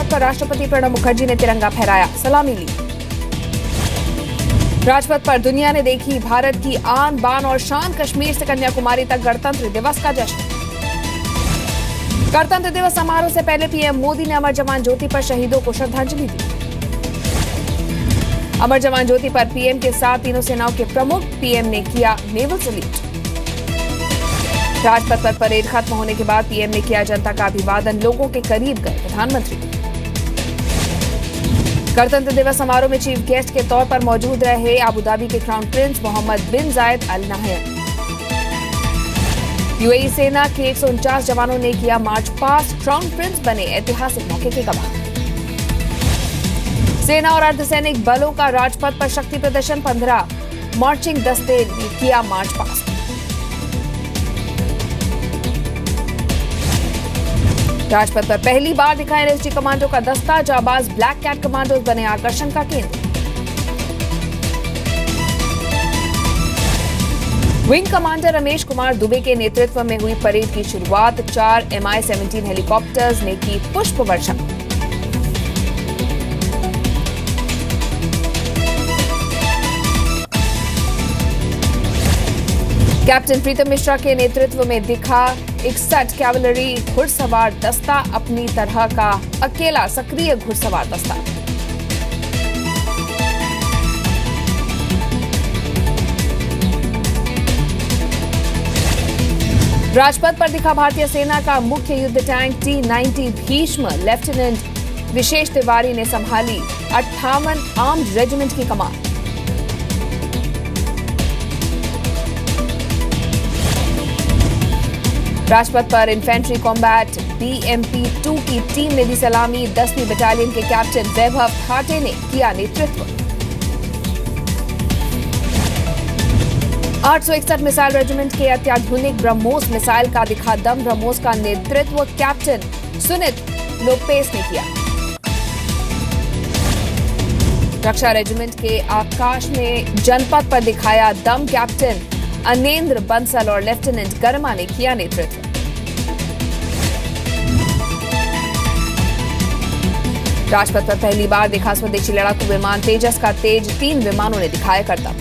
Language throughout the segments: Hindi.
पहुंचकर राष्ट्रपति प्रणब मुखर्जी ने तिरंगा फहराया, सलामी ली। राजपथ पर दुनिया ने देखी भारत की आन बान और शान, कश्मीर से कन्याकुमारी तक गणतंत्र दिवस का जश्न। गणतंत्र दिवस समारोह से पहले पीएम मोदी ने अमर जवान ज्योति पर शहीदों को श्रद्धांजलि दी। अमर जवान ज्योति पर पीएम के साथ तीनों सेनाओं के प्रमुख, पीएम ने किया नेवल सैल्यूट। राजपथ पर परेड खत्म होने के बाद पीएम ने किया जनता का अभिवादन, लोगों के करीब गए प्रधानमंत्री। गणतंत्र दिवस समारोह में चीफ गेस्ट के तौर पर मौजूद रहे अबुधाबी के क्राउन प्रिंस मोहम्मद बिन जायद अल नाहयान। यूएई सेना के 149 जवानों ने किया मार्च पास्ट, क्राउन प्रिंस बने ऐतिहासिक मौके के गवाह। सेना और अर्धसैनिक बलों का राजपथ पर शक्ति प्रदर्शन, 15 मार्चिंग दस्ते ने किया मार्च पास्ट। राजपथ पर पहली बार दिखा एनएसजी कमांडो का दस्ता, जाबाज ब्लैक कैट कमांडोज बने आकर्षण का केंद्र। विंग कमांडर रमेश कुमार दुबे के नेतृत्व में हुई परेड की शुरुआत, 4 Mi-17 हेलीकॉप्टर्स ने की पुष्प वर्षा। कैप्टन प्रीतम मिश्रा के नेतृत्व में दिखा 61 कैवलरी घुड़सवार दस्ता, अपनी तरह का अकेला सक्रिय घुड़सवार दस्ता। राजपथ पर दिखा भारतीय सेना का मुख्य युद्ध टैंक T-90 भीष्म, लेफ्टिनेंट विशेष तिवारी ने संभाली 58 आर्म्ड रेजिमेंट की कमान। राजपथ पर इन्फेंट्री कॉम्बैट BMP-2 की टीम ने दी सलामी, 10वीं बटालियन के कैप्टन वैभव ठाटे ने किया नेतृत्व। 861 मिसाइल रेजिमेंट के अत्याधुनिक ब्रह्मोस मिसाइल का दिखा दम, ब्रह्मोस का नेतृत्व कैप्टन सुनित लोपेस ने किया। रक्षा रेजिमेंट के आकाश में जनपद पर दिखाया दम, कैप्टन अनेंद्र बंसल और लेफ्टिनेंट गर्मा ने किया नेतृत्व। राजपथ पर पहली बार दिखा स्वदेशी लड़ाकू विमान तेजस का तेज, 3 विमानों ने दिखाया करतब।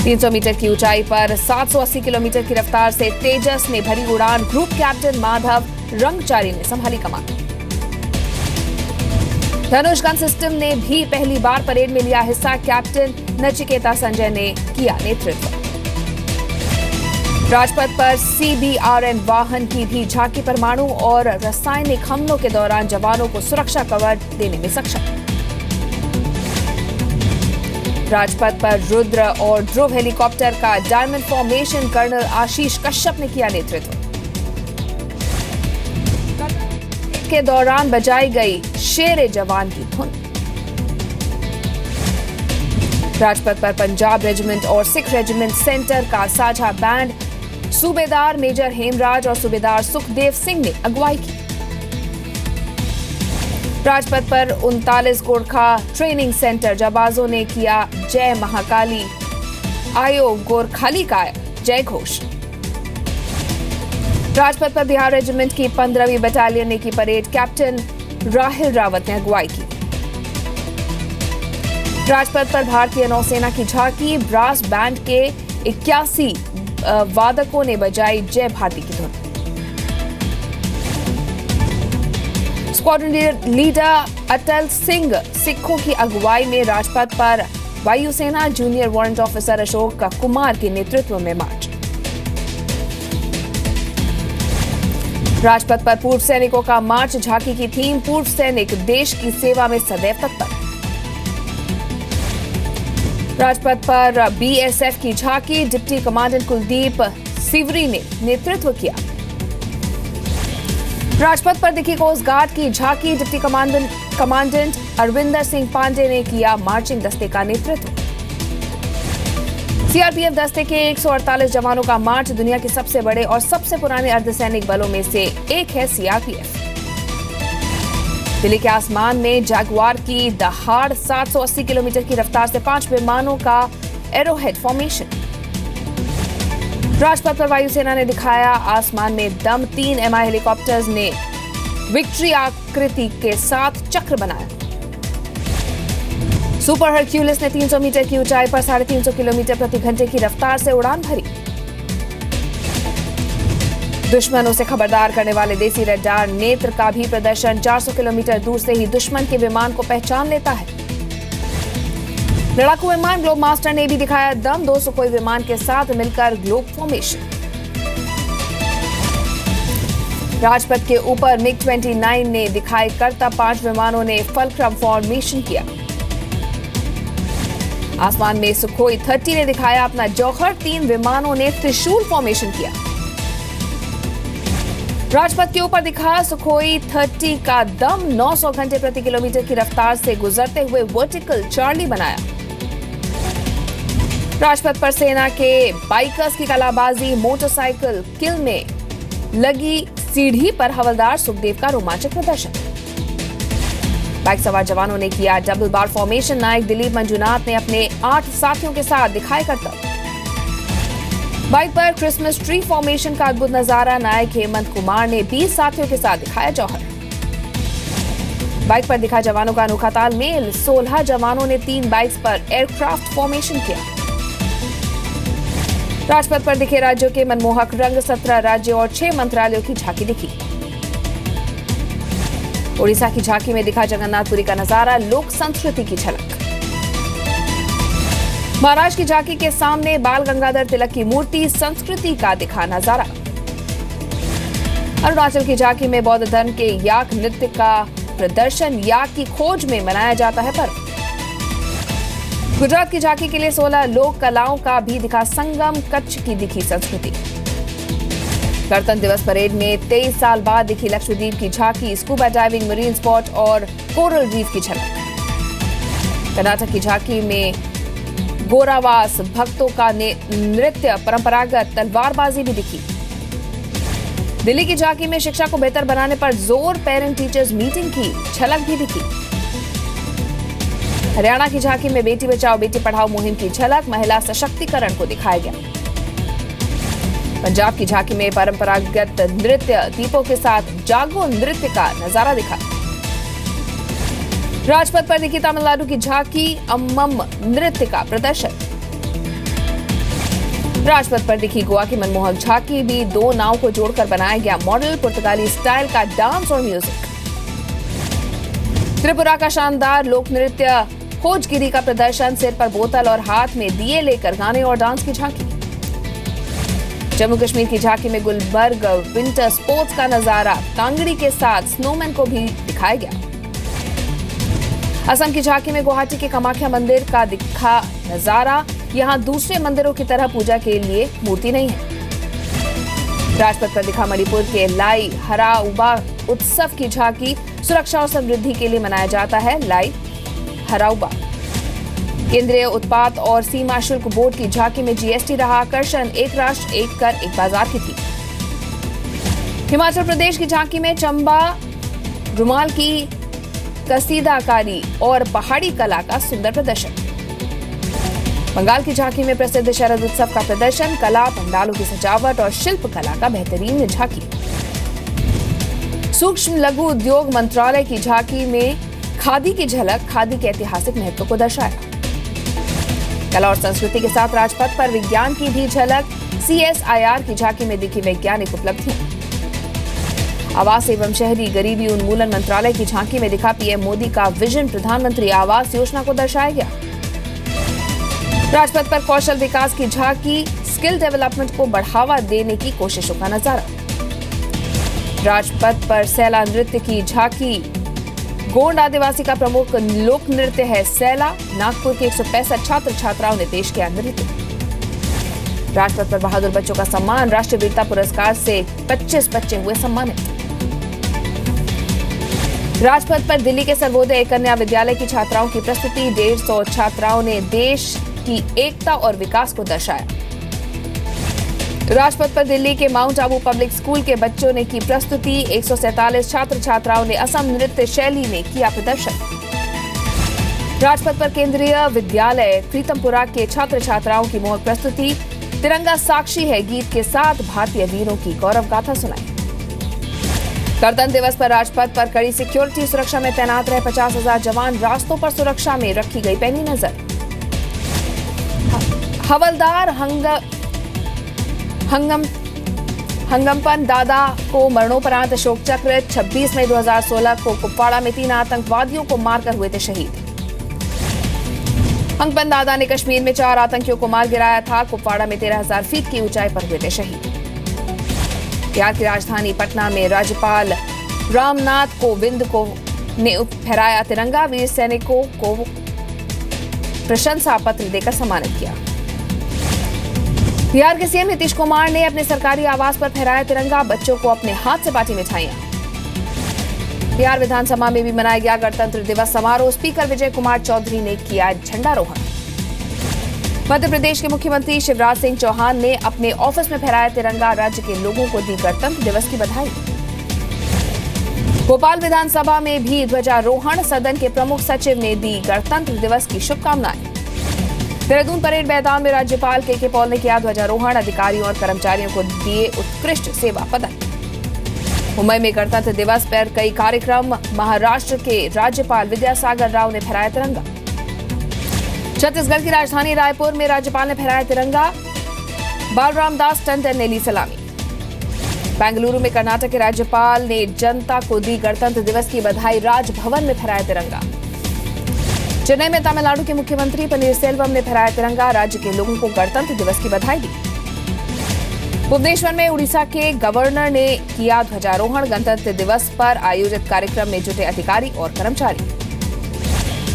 300 मीटर की ऊंचाई पर 780 किलोमीटर की रफ्तार से तेजस ने भरी उड़ान, ग्रुप कैप्टन माधव रंगचारी ने संभाली कमान। धनुष गन सिस्टम ने भी पहली बार परेड में लिया हिस्सा, कैप्टन नचिकेता संजय ने किया नेतृत्व। राजपथ पर CBRN वाहन की भी झांकी, परमाणु और रासायनिक हमलों के दौरान जवानों को सुरक्षा कवर देने में सक्षम। राजपथ पर रुद्र और ध्रुव हेलीकॉप्टर का डायमंड फॉर्मेशन, कर्नल आशीष कश्यप ने किया नेतृत्व। के दौरान बजाई गई शेरे जवान की धुन। राजपथ पर पंजाब रेजिमेंट और सिख रेजिमेंट सेंटर का साझा बैंड, सूबेदार मेजर हेमराज और सूबेदार सुखदेव सिंह ने अगुवाई की। राजपथ पर 39 गोरखा ट्रेनिंग सेंटर जाबाजों ने किया जय महाकाली आयोग गोरखाली का जय घोष। राजपथ पर बिहार रेजिमेंट की 15वीं बटालियन ने की परेड, कैप्टन राहिल रावत ने अगुवाई की। राजपथ पर भारतीय नौसेना की झांकी, ब्रास बैंड के 81 वादकों ने बजाई जय भारती की धुन। स्क्वाड्रन लीडर अटल सिंह सिखों की अगुवाई में राजपथ पर वायुसेना junior warrant officer Ashok Kumar के नेतृत्व में मार्च। राजपथ पर पूर्व सैनिकों का मार्च, झांकी की थीम पूर्व सैनिक देश की सेवा में सदैव तत्पर। राजपथ पर BSF की झांकी, डिप्टी कमांडेंट कुलदीप सिवरी ने नेतृत्व किया। राजपथ पर दिखी कोस्ट गार्ड की झांकी, डिप्टी कमांडेंट अरविंदर सिंह पांडे ने किया मार्चिंग दस्ते का नेतृत्व। CRPF दस्ते के 148 जवानों का मार्च, दुनिया के सबसे बड़े और सबसे पुराने अर्धसैनिक बलों में से एक है CRPF। दिल्ली के आसमान में जैगुआर की दहाड़, 780 किलोमीटर की रफ्तार से 5 विमानों का एरोहेड फॉर्मेशन। राजपथ पर वायुसेना ने दिखाया आसमान में दम, 3 MI हेलीकॉप्टर्स ने विक्ट्री आकृति के साथ चक्र बनाया। सुपर हरक्यूलिस ने 300 मीटर की ऊंचाई पर 350 किलोमीटर प्रति घंटे की रफ्तार से उड़ान भरी। दुश्मनों से खबरदार करने वाले देसी रडार नेत्र का भी प्रदर्शन 400 किलोमीटर दूर से ही दुश्मन के विमान को पहचान लेता है। लड़ाकू विमान ग्लोब मास्टर ने भी दिखाया दम, 2 सुखोई विमान के साथ मिलकर ग्लोब फॉर्मेशन। राजपथ के ऊपर मिग-29 ने दिखाई करतब, 5 विमानों ने फलक्रम फॉर्मेशन किया। आसमान में सुखोई 30 ने दिखाया अपना जौहर, 3 विमानों ने त्रिशूल फॉर्मेशन किया। राजपथ के ऊपर दिखा सुखोई 30 का दम, 900 घंटे प्रति किलोमीटर की रफ्तार से गुजरते हुए वर्टिकल चार्ली बनाया। राजपथ पर सेना के बाइकर्स की कलाबाजी, मोटरसाइकिल किल में लगी सीढ़ी पर हवलदार सुखदेव का रोमांचक प्रदर्शन। बाइक सवार जवानों ने किया डबल बार फॉर्मेशन। नायक दिलीप मंजुनाथ ने अपने 8 साथियों के साथ दिखाए करतब। बाइक पर क्रिसमस ट्री फॉर्मेशन का अद्भुत नजारा। नायक हेमंत कुमार ने 20 साथियों के साथ दिखाया जौहर। बाइक पर दिखा जवानों का अनोखा तालमेल। 16 जवानों ने 3 बाइक्स पर एयरक्राफ्ट फॉर्मेशन किया। राजपथ पर दिखे राज्यों के मनमोहक रंग, 17 राज्यों और 6 मंत्रालयों की झांकी दिखी। ओडिशा की झांकी में दिखा जगन्नाथपुरी का नजारा, लोक संस्कृति की झलक। महाराष्ट्र की झांकी के सामने बाल गंगाधर तिलक की मूर्ति, संस्कृति का दिखा नजारा। अरुणाचल की झांकी में बौद्ध धर्म के याक नृत्य का प्रदर्शन, याक की खोज में मनाया जाता है पर्व। गुजरात की झांकी के लिए 16 लोक कलाओं का भी दिखा संगम, कच्छ की दिखी संस्कृति। गणतंत्र दिवस परेड में 23 साल बाद दिखी लक्षद्वीप की झांकी, स्कूबा डाइविंग, मरीन स्पॉट और कोरल रीफ की झलक। कर्नाटक की झांकी में गोरावास भक्तों का नृत्य, परंपरागत तलवारबाजी भी दिखी। दिल्ली की झांकी में शिक्षा को बेहतर बनाने पर जोर, पेरेंट टीचर्स मीटिंग की झलक भी दिखी। हरियाणा की झांकी में बेटी बचाओ बेटी पढ़ाओ मुहिम की झलक, महिला सशक्तिकरण को दिखाया गया। पंजाब की झांकी में परंपरागत नृत्य, दीपों के साथ जागो नृत्य का नजारा दिखा। राजपथ पर दिखी तमिलनाडु की झांकी, अम्मम नृत्य का प्रदर्शन। राजपथ पर दिखी गोवा की मनमोहक झांकी, भी 2 नाव को जोड़कर बनाया गया मॉडल, पुर्तगाली स्टाइल का डांस और म्यूजिक। त्रिपुरा का शानदार लोक नृत्य, खोजगिरी का प्रदर्शन, सिर पर बोतल और हाथ में दिए लेकर गाने और डांस की झांकी। जम्मू कश्मीर की झांकी में गुलबर्ग विंटर स्पोर्ट्स का नजारा, कांगड़ी के साथ स्नोमैन को भी दिखाया गया। असम की झांकी में गुवाहाटी के कामाख्या मंदिर का दिखा नजारा, यहां दूसरे मंदिरों की तरह पूजा के लिए मूर्ति नहीं है। राजपथ पर दिखा मणिपुर के लाई हराउबा उत्सव की झांकी, सुरक्षा और समृद्धि के लिए मनाया जाता है लाई हराउबा। केंद्रीय उत्पाद और सीमा शुल्क बोर्ड की झांकी में जीएसटी रहा आकर्षण, एक राष्ट्र एक कर एक बाजार की थी। हिमाचल प्रदेश की झांकी में चंबा रुमाल की कसीदाकारी और पहाड़ी कला का सुंदर प्रदर्शन। बंगाल की झांकी में प्रसिद्ध शरद उत्सव का प्रदर्शन, कला, पंडालों की सजावट और शिल्प कला का बेहतरीन झांकी। सूक्ष्म लघु उद्योग मंत्रालय की झांकी में खादी की झलक, खादी के ऐतिहासिक महत्व को दर्शाया। कला और संस्कृति के साथ राजपथ पर विज्ञान की भी झलक, सीएसआईआर की झांकी में दिखी वैज्ञानिक उपलब्धियां। आवास एवं शहरी गरीबी उन्मूलन मंत्रालय की झांकी में दिखा पीएम मोदी का विजन, प्रधानमंत्री आवास योजना को दर्शाया गया। राजपथ पर कौशल विकास की झांकी, स्किल डेवलपमेंट को बढ़ावा देने की कोशिशों का नजारा। राजपथ पर सैला नृत्य की झांकी, गोंड आदिवासी का प्रमुख लोक नृत्य है सैला। नागपुर के 165 छात्र छात्राओं ने पेश किया नृत्य। राजपथ पर बहादुर बच्चों का सम्मान, राष्ट्रीय वीरता पुरस्कार से 25 बच्चे हुए सम्मानित। राजपथ पर दिल्ली के सर्वोदय कन्या विद्यालय की छात्राओं की प्रस्तुति, 150 छात्राओं ने देश की एकता और विकास को दर्शाया। राजपथ पर दिल्ली के माउंट आबू पब्लिक स्कूल के बच्चों ने की प्रस्तुति, 147 छात्र छात्राओं ने असम नृत्य शैली में किया प्रदर्शन। राजपथ पर केंद्रीय विद्यालय प्रीतमपुरा के छात्र छात्राओं की मोहक प्रस्तुति, तिरंगा साक्षी है गीत के साथ भारतीय वीरों की गौरव गाथा सुनाई। गणतंत्र दिवस पर राजपथ पर कड़ी सिक्योरिटी सुरक्षा में तैनात रहे 50,000 जवान। रास्तों पर सुरक्षा में रखी गई पैनी नजर। हवलदार हंगमपन दादा को मरणोपरांत अशोक चक्र। 26 मई 2016 को कुपवाड़ा में 3 आतंकवादियों को मारकर हुए थे शहीद। हंगमपन दादा ने कश्मीर में 4 आतंकियों को मार गिराया था। कुपवाड़ा में 13,000 फीट की ऊंचाई पर हुए थे शहीद। बिहार की राजधानी पटना में राज्यपाल रामनाथ कोविंद ने फहराया तिरंगा। वीर सैनिकों को प्रशंसा पत्र देकर सम्मानित किया। बिहार के सीएम नीतीश कुमार ने अपने सरकारी आवास पर फहराया तिरंगा। बच्चों को अपने हाथ से बांटी मिठाइयां। बिहार विधानसभा में भी मनाया गया गणतंत्र दिवस समारोह। स्पीकर विजय कुमार चौधरी ने किया झंडारोहण। मध्य प्रदेश के मुख्यमंत्री शिवराज सिंह चौहान ने अपने ऑफिस में फहराया तिरंगा। राज्य के लोगों को दी गणतंत्र दिवस की बधाई। भोपाल विधानसभा में भी ध्वजारोहण। सदन के प्रमुख सचिव ने दी गणतंत्र दिवस की शुभकामनाएं। देहरादून परेड मैदान में राज्यपाल के पॉल ने किया ध्वजारोहण। अधिकारियों और कर्मचारियों को दिए उत्कृष्ट सेवा पदक। मुंबई में गणतंत्र दिवस पर कई कार्यक्रम। महाराष्ट्र के राज्यपाल विद्यासागर राव ने फहराया तिरंगा। छत्तीसगढ़ की राजधानी रायपुर में राज्यपाल ने फहराया तिरंगा। बालराम दास टंडन ने ली सलामी। बेंगलुरु में कर्नाटक के राज्यपाल ने जनता को दी गणतंत्र दिवस की बधाई। राजभवन में फहराया तिरंगा। चेन्नई में तमिलनाडु के मुख्यमंत्री पनीरसेल्वम ने फहराया तिरंगा। राज्य के लोगों को गणतंत्र दिवस की बधाई दी। भुवनेश्वर में उड़ीसा के गवर्नर ने किया ध्वजारोहण। गणतंत्र दिवस पर आयोजित कार्यक्रम में जुटे अधिकारी और कर्मचारी।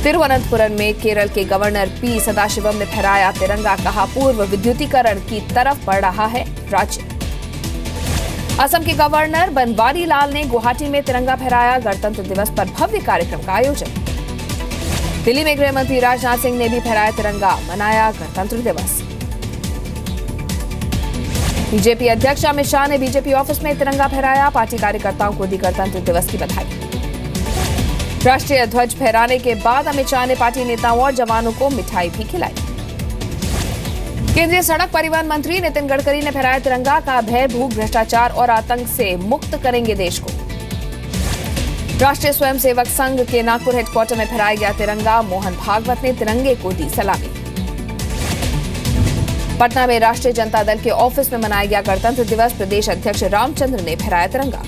तिरुवनंतपुरम में केरल के गवर्नर पी सदाशिवम ने फहराया तिरंगा। कहा पूर्व विद्युतीकरण की तरफ बढ़ रहा है राज्य। असम के गवर्नर बनवारी लाल ने गुवाहाटी में तिरंगा फहराया। गणतंत्र दिवस पर भव्य कार्यक्रम का आयोजन। दिल्ली में गृह मंत्री राजनाथ सिंह ने भी फहराया तिरंगा। मनाया गणतंत्र दिवस। बीजेपी अध्यक्ष अमित शाह ने बीजेपी ऑफिस में तिरंगा फहराया। पार्टी कार्यकर्ताओं को दी गणतंत्र दिवस की बधाई। राष्ट्रीय ध्वज फहराने के बाद अमित शाह ने पार्टी नेताओं और जवानों को मिठाई भी खिलाई। केंद्रीय सड़क परिवहन मंत्री नितिन गडकरी ने फहराया तिरंगा। का भय भूख भ्रष्टाचार और आतंक से मुक्त करेंगे देश को। राष्ट्रीय स्वयंसेवक संघ के नागपुर हेडक्वार्टर में फहराया गया तिरंगा। मोहन भागवत ने तिरंगे को दी सलामी। पटना में राष्ट्रीय जनता दल के ऑफिस में मनाया गया गणतंत्र दिवस। प्रदेश अध्यक्ष रामचंद्र ने फहराया तिरंगा।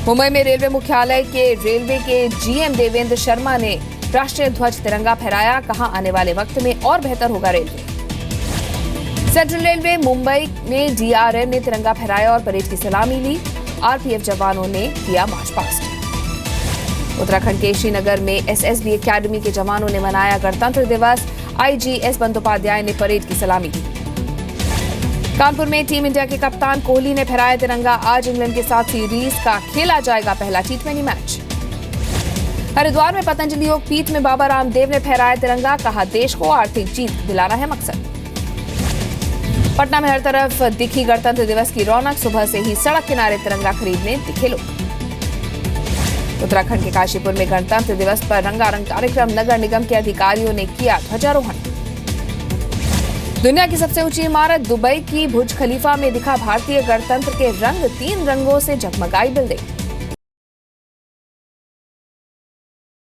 मुंबई में रेलवे मुख्यालय के रेलवे के जीएम देवेंद्र शर्मा ने राष्ट्रीय ध्वज तिरंगा फहराया। कहा आने वाले वक्त में और बेहतर होगा रेलवे। सेंट्रल रेलवे मुंबई में डीआरएम ने तिरंगा फहराया और परेड की सलामी ली। आरपीएफ जवानों ने किया मार्च पास्ट। उत्तराखंड के श्रीनगर में एसएसबी एकेडमी के जवानों ने मनाया गणतंत्र दिवस। आईजीएस बंदोपाध्याय ने परेड की सलामी दी। कानपुर में टीम इंडिया के कप्तान कोहली ने फहराया तिरंगा। आज इंग्लैंड के साथ सीरीज का खेला जाएगा पहला T20 मैच। हरिद्वार में पतंजलि योग पीठ में बाबा रामदेव ने फहराया तिरंगा। कहा देश को आर्थिक जीत दिलाना है मकसद। पटना में हर तरफ दिखी गणतंत्र दिवस की रौनक। सुबह से ही सड़क किनारे तिरंगा खरीदने दिखे लोग। उत्तराखंड के काशीपुर में गणतंत्र दिवस पर रंगारंग कार्यक्रम। नगर निगम के अधिकारियों ने किया ध्वजारोहण। दुनिया की सबसे ऊंची इमारत दुबई की बुर्ज खलीफा में दिखा भारतीय गणतंत्र के रंग। 3 रंगों से जगमगाई बिल्डिंग।